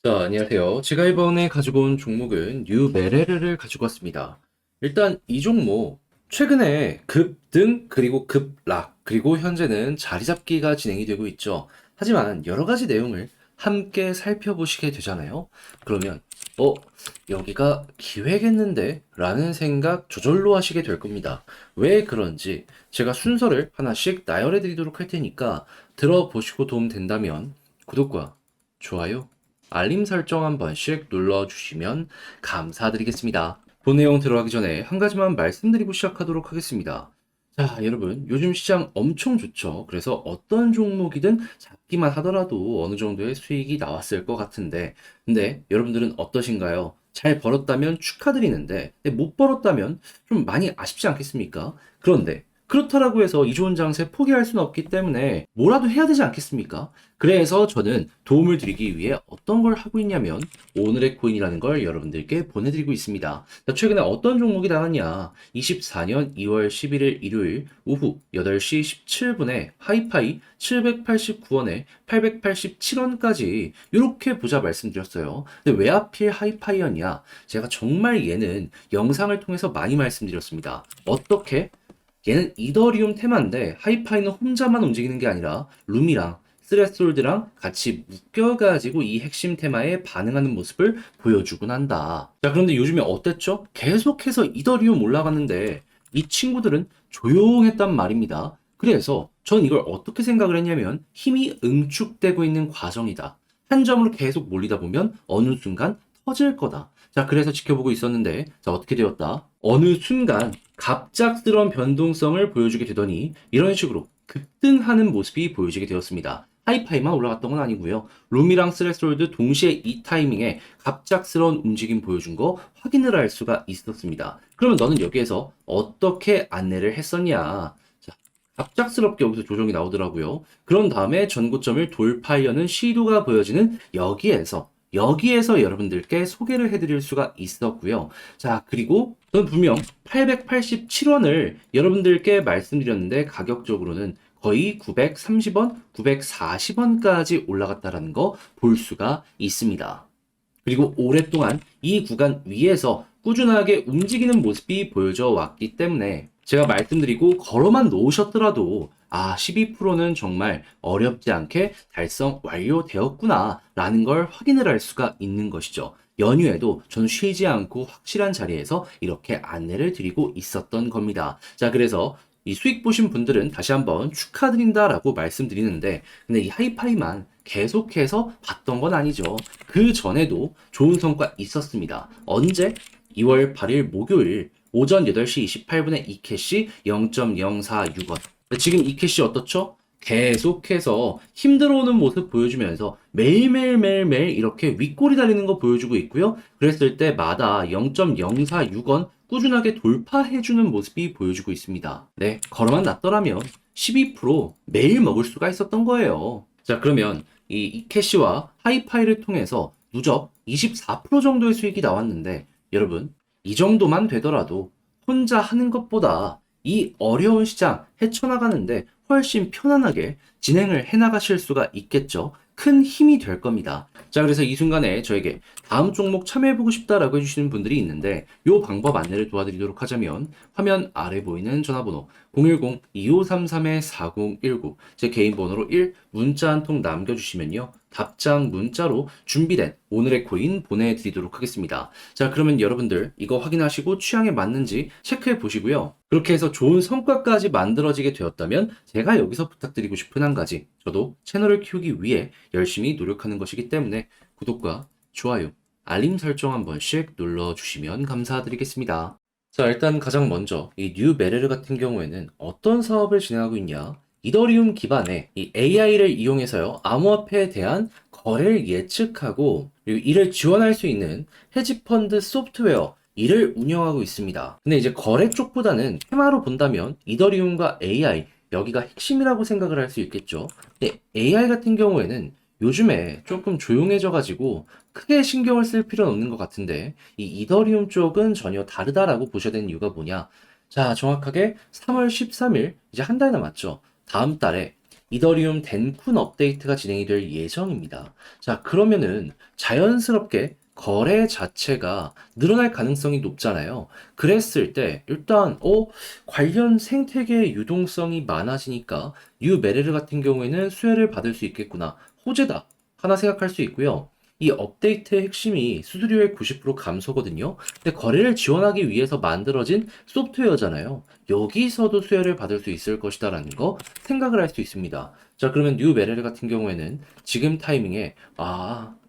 자, 안녕하세요. 제가 이번에 가지고 온 종목은 뉴메레르를 가지고 왔습니다. 일단 이 종목 최근에 급등 그리고 급락 그리고 현재는 자리 잡기가 진행이 되고 있죠. 하지만 여러 가지 내용을 함께 살펴보시게 되잖아요. 그러면 어, 여기가 기회겠는데? 라는 생각 저절로 하시게 될 겁니다. 왜 그런지 제가 순서를 하나씩 나열해 드리도록 할 테니까 들어보시고 도움 된다면 구독과 좋아요 알림 설정 한 번씩 눌러주시면 감사드리겠습니다. 본 내용 들어가기 전에 한 가지만 말씀드리고 시작하도록 하겠습니다. 자, 여러분, 요즘 시장 엄청 좋죠. 그래서 어떤 종목이든 잡기만 하더라도 어느 정도의 수익이 나왔을 것 같은데, 근데 여러분들은 어떠신가요? 잘 벌었다면 축하드리는데, 못 벌었다면 좀 많이 아쉽지 않겠습니까? 그런데 그렇다라고 해서 이 좋은 장세 포기할 수는 없기 때문에 뭐라도 해야 되지 않겠습니까? 그래서 저는 도움을 드리기 위해 어떤 걸 하고 있냐면 오늘의 코인이라는 걸 여러분들께 보내드리고 있습니다. 자, 최근에 어떤 종목이 나왔냐? 24년 2월 11일 일요일 오후 8시 17분에 하이파이 789원에 887원까지 이렇게 보자 말씀드렸어요. 근데 왜 하필 하이파이였냐? 제가 정말 얘는 영상을 통해서 많이 말씀드렸습니다. 어떻게? 얘는 이더리움 테마인데 하이파이는 혼자만 움직이는 게 아니라 룸이랑 스레솔드랑 같이 묶여가지고 이 핵심 테마에 반응하는 모습을 보여주곤 한다. 자, 그런데 요즘에 어땠죠? 계속해서 이더리움 올라갔는데 이 친구들은 조용했단 말입니다. 그래서 전 이걸 어떻게 생각을 했냐면 힘이 응축되고 있는 과정이다. 한 점으로 계속 몰리다 보면 어느 순간 터질 거다. 자, 그래서 지켜보고 있었는데, 자, 어떻게 되었다? 어느 순간 갑작스러운 변동성을 보여주게 되더니 이런 식으로 급등하는 모습이 보여지게 되었습니다. 하이파이만 올라갔던 건 아니고요. 룸이랑 스레스홀드 동시에 이 타이밍에 갑작스러운 움직임 보여준 거 확인을 할 수가 있었습니다. 그러면 너는 여기에서 어떻게 안내를 했었냐? 자, 갑작스럽게 여기서 조정이 나오더라고요. 그런 다음에 전고점을 돌파하려는 시도가 보여지는 여기에서 여러분들께 소개를 해드릴 수가 있었고요. 자, 그리고 저는 분명 887원을 여러분들께 말씀드렸는데 가격적으로는 거의 930원, 940원까지 올라갔다라는 거 볼 수가 있습니다. 그리고 오랫동안 이 구간 위에서 꾸준하게 움직이는 모습이 보여져 왔기 때문에 제가 말씀드리고 걸어만 놓으셨더라도 12%는 정말 어렵지 않게 달성 완료되었구나 라는 걸 확인을 할 수가 있는 것이죠. 연휴에도 저는 쉬지 않고 확실한 자리에서 이렇게 안내를 드리고 있었던 겁니다. 자, 그래서 이 수익 보신 분들은 다시 한번 축하드린다라고 말씀드리는데, 근데 이 하이파이만 계속해서 봤던 건 아니죠. 그 전에도 좋은 성과 있었습니다. 언제? 2월 8일 목요일 오전 8시 28분에 이캐시 0.046원. 지금 이캐시 어떻죠? 계속해서 힘들어오는 모습 보여주면서 매일매일 이렇게 윗골이 달리는 거 보여주고 있고요. 그랬을 때마다 0.046원 꾸준하게 돌파해주는 모습이 보여주고 있습니다. 네, 걸어만 놨더라면 12% 매일 먹을 수가 있었던 거예요. 자, 그러면 이 이캐시와 하이파이를 통해서 누적 24% 정도의 수익이 나왔는데 여러분, 이 정도만 되더라도 혼자 하는 것보다 이 어려운 시장 헤쳐나가는데 훨씬 편안하게 진행을 해나가실 수가 있겠죠. 큰 힘이 될 겁니다. 자, 그래서 이 순간에 저에게 다음 종목 참여해보고 싶다라고 해주시는 분들이 있는데 이 방법 안내를 도와드리도록 하자면 화면 아래 보이는 전화번호 010-2533-4019 제 개인 번호로 1 문자 한 통 남겨주시면요. 답장 문자로 준비된 오늘의 코인 보내드리도록 하겠습니다. 자, 그러면 여러분들 이거 확인하시고 취향에 맞는지 체크해 보시고요. 그렇게 해서 좋은 성과까지 만들어지게 되었다면 제가 여기서 부탁드리고 싶은 한 가지, 저도 채널을 키우기 위해 열심히 노력하는 것이기 때문에 구독과 좋아요, 알림 설정 한 번씩 눌러주시면 감사드리겠습니다. 자, 일단 가장 먼저 이 뉴메레르 같은 경우에는 어떤 사업을 진행하고 있냐? 이더리움 기반의 이 AI를 이용해서요, 암호화폐에 대한 거래를 예측하고 그리고 이를 지원할 수 있는 헤지펀드 소프트웨어 이를 운영하고 있습니다. 근데 이제 거래 쪽보다는 테마로 본다면 이더리움과 AI 여기가 핵심이라고 생각을 할 수 있겠죠. 근데 AI 같은 경우에는 요즘에 조금 조용해져가지고 크게 신경을 쓸 필요는 없는 것 같은데 이 이더리움 쪽은 전혀 다르다라고 보셔야 되는 이유가 뭐냐? 자, 정확하게 3월 13일 이제 한 달 남았죠. 다음 달에 이더리움 덴쿤 업데이트가 진행이 될 예정입니다. 자, 그러면은 자연스럽게 거래 자체가 늘어날 가능성이 높잖아요. 그랬을 때 일단 관련 생태계의 유동성이 많아지니까 뉴메레르 같은 경우에는 수혜를 받을 수 있겠구나. 호재다. 하나 생각할 수 있고요. 이 업데이트의 핵심이 수수료의 90% 감소거든요. 근데 거래를 지원하기 위해서 만들어진 소프트웨어잖아요. 여기서도 수혜를 받을 수 있을 것이다라는 거 생각을 할 수 있습니다. 자, 그러면 뉴메레르 같은 경우에는 지금 타이밍에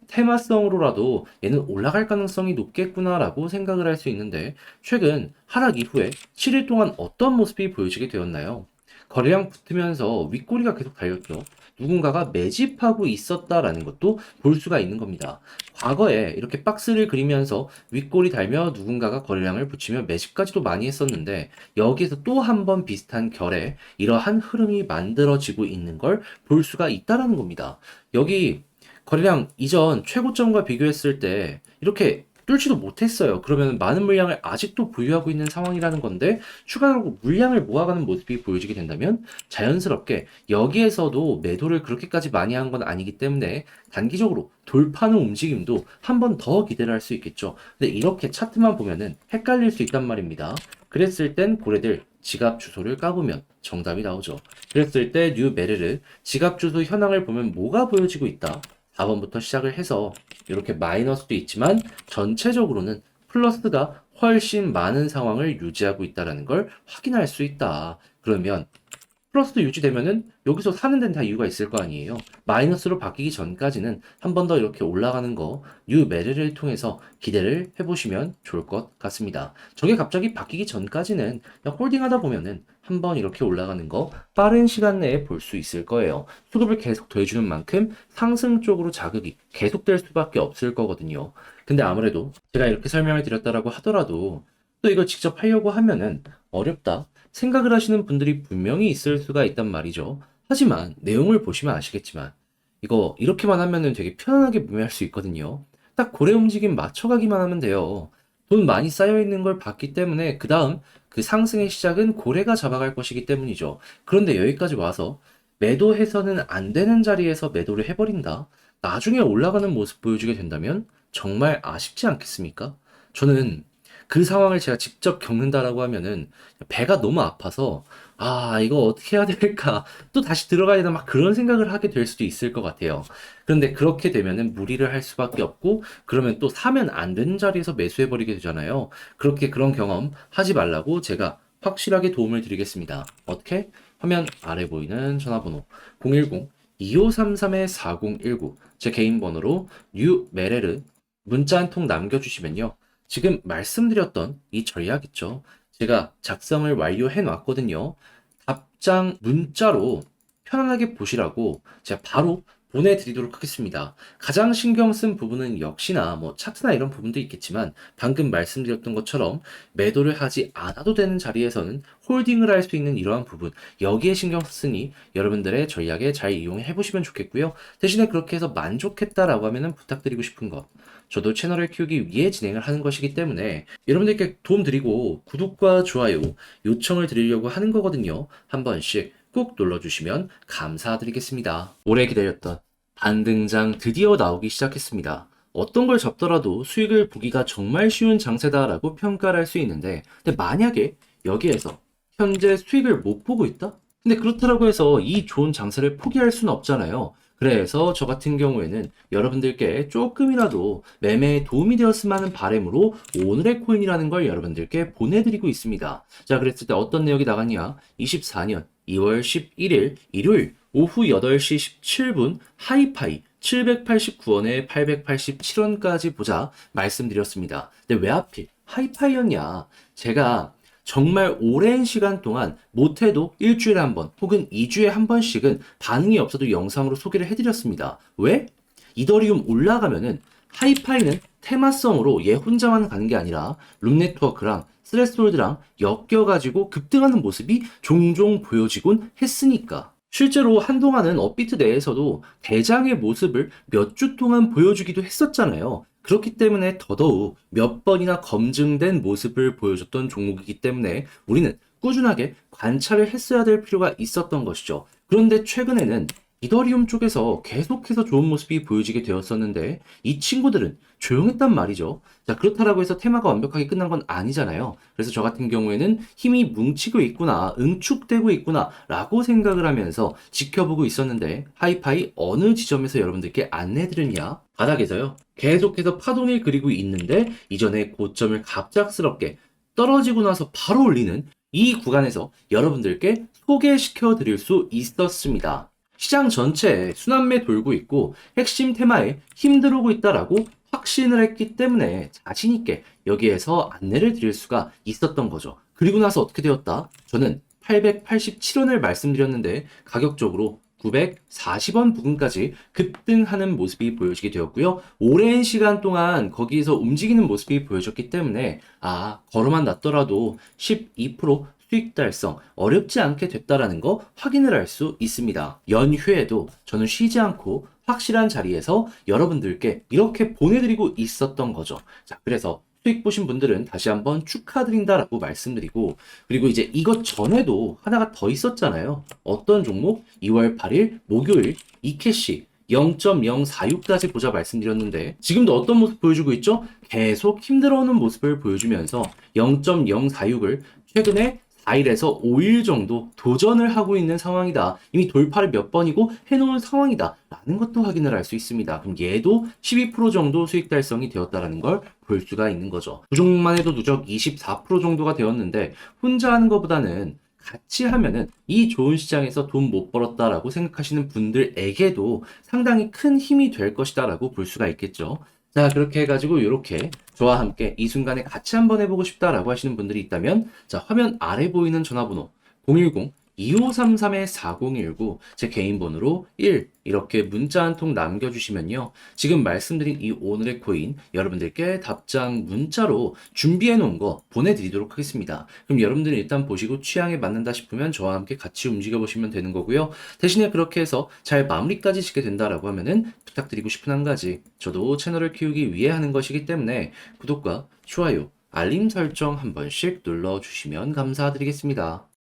테마성으로라도 얘는 올라갈 가능성이 높겠구나라고 생각을 할 수 있는데 최근 하락 이후에 7일 동안 어떤 모습이 보여지게 되었나요? 거래량 붙으면서 윗꼬리가 계속 달렸죠. 누군가가 매집하고 있었다라는 것도 볼 수가 있는 겁니다. 과거에 이렇게 박스를 그리면서 윗꼬리 달며 누군가가 거래량을 붙이며 매집까지도 많이 했었는데 여기에서 또 한 번 비슷한 결에 이러한 흐름이 만들어지고 있는 걸 볼 수가 있다라는 겁니다. 여기 거래량 이전 최고점과 비교했을 때 이렇게 뚫지도 못했어요. 그러면 많은 물량을 아직도 보유하고 있는 상황이라는 건데 추가로 물량을 모아가는 모습이 보여지게 된다면 자연스럽게 여기에서도 매도를 그렇게까지 많이 한 건 아니기 때문에 단기적으로 돌파하는 움직임도 한 번 더 기대를 할 수 있겠죠. 근데 이렇게 차트만 보면은 헷갈릴 수 있단 말입니다. 그랬을 땐 고래들 지갑 주소를 까보면 정답이 나오죠. 그랬을 때 뉴메르르 지갑 주소 현황을 보면 뭐가 보여지고 있다. 4번부터 시작을 해서 이렇게 마이너스도 있지만 전체적으로는 플러스가 훨씬 많은 상황을 유지하고 있다는 걸 확인할 수 있다. 그러면 플러스도 유지되면은 여기서 사는 데는 다 이유가 있을 거 아니에요. 마이너스로 바뀌기 전까지는 한 번 더 이렇게 올라가는 거 뉴메르를 통해서 기대를 해보시면 좋을 것 같습니다. 저게 갑자기 바뀌기 전까지는 그냥 홀딩하다 보면은 한 번 이렇게 올라가는 거 빠른 시간 내에 볼 수 있을 거예요. 수급을 계속 더해주는 만큼 상승 쪽으로 자극이 계속될 수밖에 없을 거거든요. 근데 아무래도 제가 이렇게 설명을 드렸다라고 하더라도 또 이걸 직접 하려고 하면은 어렵다. 생각을 하시는 분들이 분명히 있을 수가 있단 말이죠. 하지만 내용을 보시면 아시겠지만 이거 이렇게만 하면은 되게 편안하게 매매할 수 있거든요. 딱 고래 움직임 맞춰가기만 하면 돼요. 돈 많이 쌓여 있는 걸 봤기 때문에 그 다음 그 상승의 시작은 고래가 잡아갈 것이기 때문이죠. 그런데 여기까지 와서 매도해서는 안 되는 자리에서 매도를 해버린다. 나중에 올라가는 모습 보여주게 된다면 정말 아쉽지 않겠습니까? 저는 그 상황을 제가 직접 겪는다라고 하면은 배가 너무 아파서 이거 어떻게 해야 될까? 또 다시 들어가야 되나 막 그런 생각을 하게 될 수도 있을 것 같아요. 그런데 그렇게 되면은 무리를 할 수밖에 없고 그러면 또 사면 안 되는 자리에서 매수해 버리게 되잖아요. 그렇게 그런 경험 하지 말라고 제가 확실하게 도움을 드리겠습니다. 어떻게? 화면 아래 보이는 전화번호 010-2533-4019 제 개인 번호로 뉴메레르 문자 한 통 남겨주시면요. 지금 말씀드렸던 이 전략 있죠. 제가 작성을 완료해 놨거든요. 답장 문자로 편안하게 보시라고 제가 바로 보내드리도록 하겠습니다. 가장 신경 쓴 부분은 역시나 뭐 차트나 이런 부분도 있겠지만 방금 말씀드렸던 것처럼 매도를 하지 않아도 되는 자리에서는 홀딩을 할 수 있는 이러한 부분 여기에 신경 쓰니 여러분들의 전략에 잘 이용해 보시면 좋겠고요. 대신에 그렇게 해서 만족했다라고 하면은 부탁드리고 싶은 것 저도 채널을 키우기 위해 진행을 하는 것이기 때문에 여러분들께 도움 드리고 구독과 좋아요 요청을 드리려고 하는 거거든요. 한 번씩 꼭 눌러주시면 감사드리겠습니다. 오래 기다렸던 반등장 드디어 나오기 시작했습니다. 어떤 걸 잡더라도 수익을 보기가 정말 쉬운 장세다라고 평가를 할 수 있는데 근데 만약에 여기에서 현재 수익을 못 보고 있다? 근데 그렇다고 해서 이 좋은 장세를 포기할 수는 없잖아요. 그래서 저 같은 경우에는 여러분들께 조금이라도 매매에 도움이 되었으면 하는 바람으로 오늘의 코인이라는 걸 여러분들께 보내드리고 있습니다. 자, 그랬을 때 어떤 내용이 나갔냐? 24년 2월 11일 일요일 오후 8시 17분 하이파이 789원에 887원까지 보자 말씀드렸습니다. 근데 왜 하필 하이파이였냐? 제가 정말 오랜 시간 동안 못해도 일주일에 한 번 혹은 2주에 한 번씩은 반응이 없어도 영상으로 소개를 해드렸습니다. 왜? 이더리움 올라가면은 하이파이는 테마성으로 얘 혼자만 가는 게 아니라 룸네트워크랑 스레스홀드랑 엮여가지고 급등하는 모습이 종종 보여지곤 했으니까. 실제로 한동안은 업비트 내에서도 대장의 모습을 몇 주 동안 보여주기도 했었잖아요. 그렇기 때문에 더더욱 몇 번이나 검증된 모습을 보여줬던 종목이기 때문에 우리는 꾸준하게 관찰을 했어야 될 필요가 있었던 것이죠. 그런데 최근에는 이더리움 쪽에서 계속해서 좋은 모습이 보여지게 되었었는데 이 친구들은 조용했단 말이죠. 자, 그렇다라고 해서 테마가 완벽하게 끝난 건 아니잖아요. 그래서 저 같은 경우에는 힘이 뭉치고 있구나, 응축되고 있구나 라고 생각을 하면서 지켜보고 있었는데 하이파이 어느 지점에서 여러분들께 안내드렸냐? 바닥에서요. 계속해서 파동을 그리고 있는데 이전에 고점을 갑작스럽게 떨어지고 나서 바로 올리는 이 구간에서 여러분들께 소개시켜 드릴 수 있었습니다. 시장 전체에 순환매 돌고 있고 핵심 테마에 힘 들어오고 있다라고 확신을 했기 때문에 자신있게 여기에서 안내를 드릴 수가 있었던 거죠. 그리고 나서 어떻게 되었다? 저는 887원을 말씀드렸는데 가격적으로 940원 부근까지 급등하는 모습이 보여지게 되었고요. 오랜 시간 동안 거기에서 움직이는 모습이 보여졌기 때문에 걸어만 놨더라도 12% 수익 달성 어렵지 않게 됐다라는 거 확인을 할 수 있습니다. 연휴에도 저는 쉬지 않고 확실한 자리에서 여러분들께 이렇게 보내드리고 있었던 거죠. 자, 그래서 수익 보신 분들은 다시 한번 축하드린다라고 말씀드리고, 그리고 이제 이것 전에도 하나가 더 있었잖아요. 어떤 종목? 2월 8일 목요일 이캐시 0.046까지 보자 말씀드렸는데 지금도 어떤 모습 보여주고 있죠? 계속 힘들어오는 모습을 보여주면서 0.046을 최근에 4일에서 5일 정도 도전을 하고 있는 상황이다. 이미 돌파를 몇 번이고 해놓은 상황이다. 라는 것도 확인을 할 수 있습니다. 그럼 얘도 12% 정도 수익 달성이 되었다라는 걸 볼 수가 있는 거죠. 그 종목만 해도 누적 24% 정도가 되었는데 혼자 하는 것보다는 같이 하면은 이 좋은 시장에서 돈 못 벌었다라고 생각하시는 분들에게도 상당히 큰 힘이 될 것이다라고 볼 수가 있겠죠. 자, 그렇게 해가지고 이렇게 저와 함께 이 순간에 같이 한번 해보고 싶다라고 하시는 분들이 있다면 자, 화면 아래 보이는 전화번호 010-2533-4019 제 개인 번호로 1 이렇게 문자 한 통 남겨주시면요. 지금 말씀드린 이 오늘의 코인 여러분들께 답장 문자로 준비해 놓은 거 보내드리도록 하겠습니다. 그럼 여러분들이 일단 보시고 취향에 맞는다 싶으면 저와 함께 같이 움직여 보시면 되는 거고요. 대신에 그렇게 해서 잘 마무리까지 짓게 된다라고 하면은 부탁드리고 싶은 한 가지, 저도 채널을 키우기 위해 하는 것이기 때문에 구독과 좋아요, 알림 설정 한 번씩 눌러주시면 감사드리겠습니다.